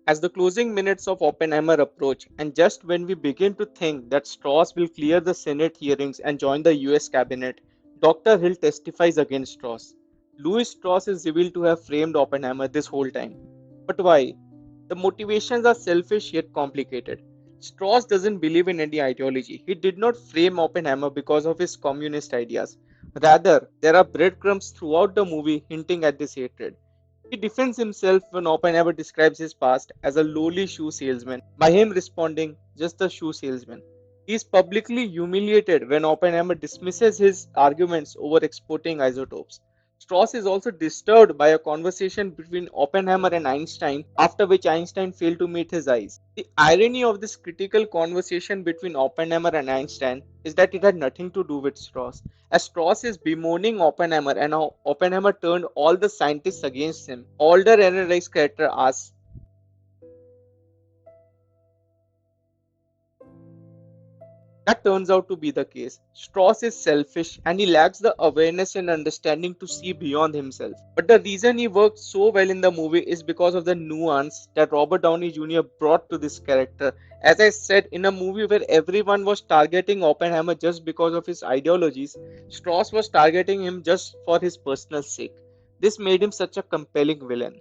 As the closing minutes of Oppenheimer approach, and just when we begin to think that Strauss will clear the Senate hearings and join the US cabinet, Dr. Hill testifies against Strauss. Louis Strauss is revealed to have framed Oppenheimer this whole time. But why? The motivations are selfish yet complicated. Strauss doesn't believe in any ideology. He did not frame Oppenheimer because of his communist ideas. Rather, there are breadcrumbs throughout the movie hinting at this hatred. He defends himself when Oppenheimer describes his past as a lowly shoe salesman, by him responding, just a shoe salesman. He is publicly humiliated when Oppenheimer dismisses his arguments over exporting isotopes. Strauss is also disturbed by a conversation between Oppenheimer and Einstein, after which Einstein failed to meet his eyes. The irony of this critical conversation between Oppenheimer and Einstein is that it had nothing to do with Strauss, as Strauss is bemoaning Oppenheimer and how Oppenheimer turned all the scientists against him. Alder Ehrenreich's character asks, that turns out to be the case. Strauss is selfish and he lacks the awareness and understanding to see beyond himself. But the reason he worked so well in the movie is because of the nuance that Robert Downey Jr. brought to this character. As I said, in a movie where everyone was targeting Oppenheimer just because of his ideologies, Strauss was targeting him just for his personal sake. This made him such a compelling villain.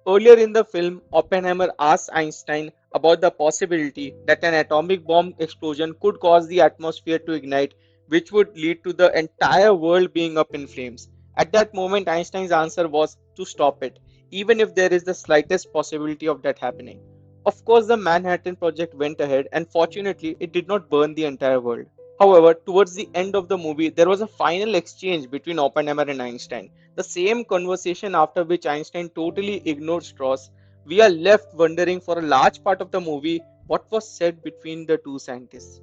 Earlier in the film, Oppenheimer asks Einstein about the possibility that an atomic bomb explosion could cause the atmosphere to ignite, which would lead to the entire world being up in flames. At that moment, Einstein's answer was to stop it, even if there is the slightest possibility of that happening. Of course, the Manhattan Project went ahead, and fortunately, it did not burn the entire world. However, towards the end of the movie, there was a final exchange between Oppenheimer and Einstein. The same conversation after which Einstein totally ignored Strauss. We are left wondering for a large part of the movie what was said between the two scientists.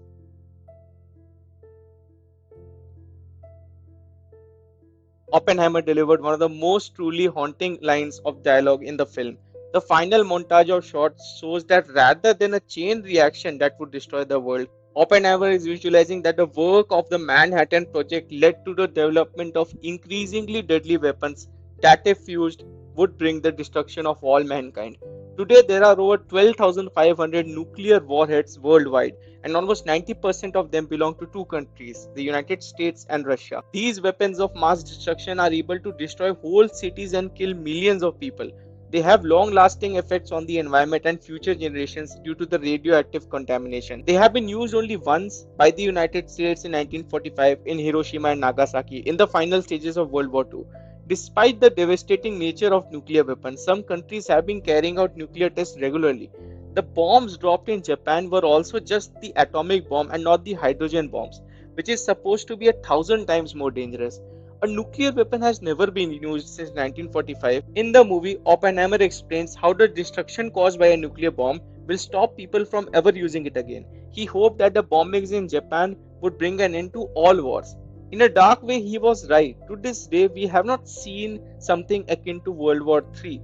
Oppenheimer delivered one of the most truly haunting lines of dialogue in the film. The final montage of shots shows that rather than a chain reaction that would destroy the world, Oppenheimer is visualizing that the work of the Manhattan Project led to the development of increasingly deadly weapons that, if used, would bring the destruction of all mankind. Today, there are over 12,500 nuclear warheads worldwide, and almost 90% of them belong to two countries, the United States and Russia. These weapons of mass destruction are able to destroy whole cities and kill millions of people. They have long lasting effects on the environment and future generations due to the radioactive contamination. They have been used only once by the United States in 1945 in Hiroshima and Nagasaki in the final stages of World War II. Despite the devastating nature of nuclear weapons, some countries have been carrying out nuclear tests regularly. The bombs dropped in Japan were also just the atomic bomb and not the hydrogen bombs, which is supposed to be 1,000 times more dangerous. A nuclear weapon has never been used since 1945. In the movie, Oppenheimer explains how the destruction caused by a nuclear bomb will stop people from ever using it again. He hoped that the bombings in Japan would bring an end to all wars. In a dark way, he was right. To this day, we have not seen something akin to World War III.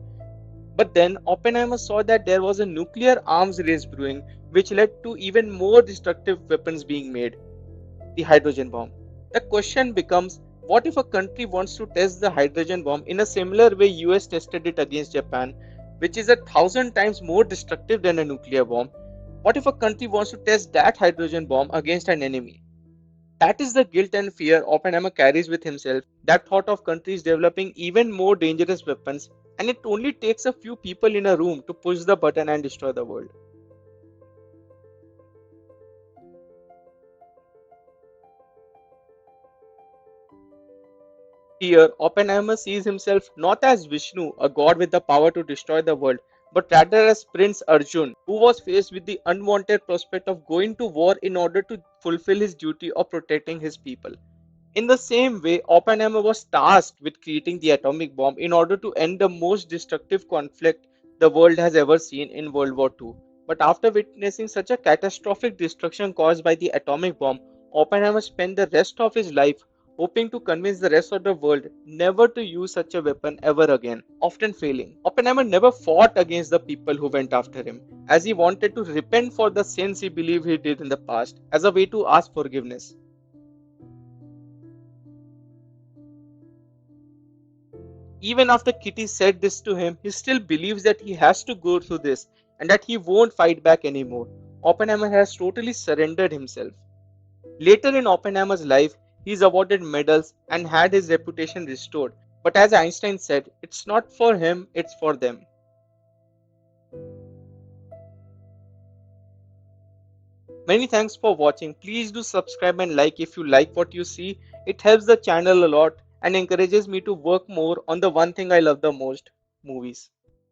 But then, Oppenheimer saw that there was a nuclear arms race brewing, which led to even more destructive weapons being made, the hydrogen bomb. The question becomes, what if a country wants to test the hydrogen bomb in a similar way US tested it against Japan, which is 1,000 times more destructive than a nuclear bomb? What if a country wants to test that hydrogen bomb against an enemy? That is the guilt and fear Oppenheimer carries with himself, that thought of countries developing even more dangerous weapons, and it only takes a few people in a room to push the button and destroy the world. Here, Oppenheimer sees himself not as Vishnu, a god with the power to destroy the world, but rather as Prince Arjun, who was faced with the unwanted prospect of going to war in order to fulfill his duty of protecting his people. In the same way, Oppenheimer was tasked with creating the atomic bomb in order to end the most destructive conflict the world has ever seen in World War II. But after witnessing such a catastrophic destruction caused by the atomic bomb, Oppenheimer spent the rest of his life hoping to convince the rest of the world never to use such a weapon ever again, often failing. Oppenheimer never fought against the people who went after him, as he wanted to repent for the sins he believed he did in the past, as a way to ask forgiveness. Even after Kitty said this to him, he still believes that he has to go through this and that he won't fight back anymore. Oppenheimer has totally surrendered himself. Later in Oppenheimer's life, he is awarded medals and had his reputation restored. But as Einstein said, it's not for him, it's for them. Many thanks for watching. Please do subscribe and like if you like what you see. It helps the channel a lot and encourages me to work more on the one thing I love the most, movies.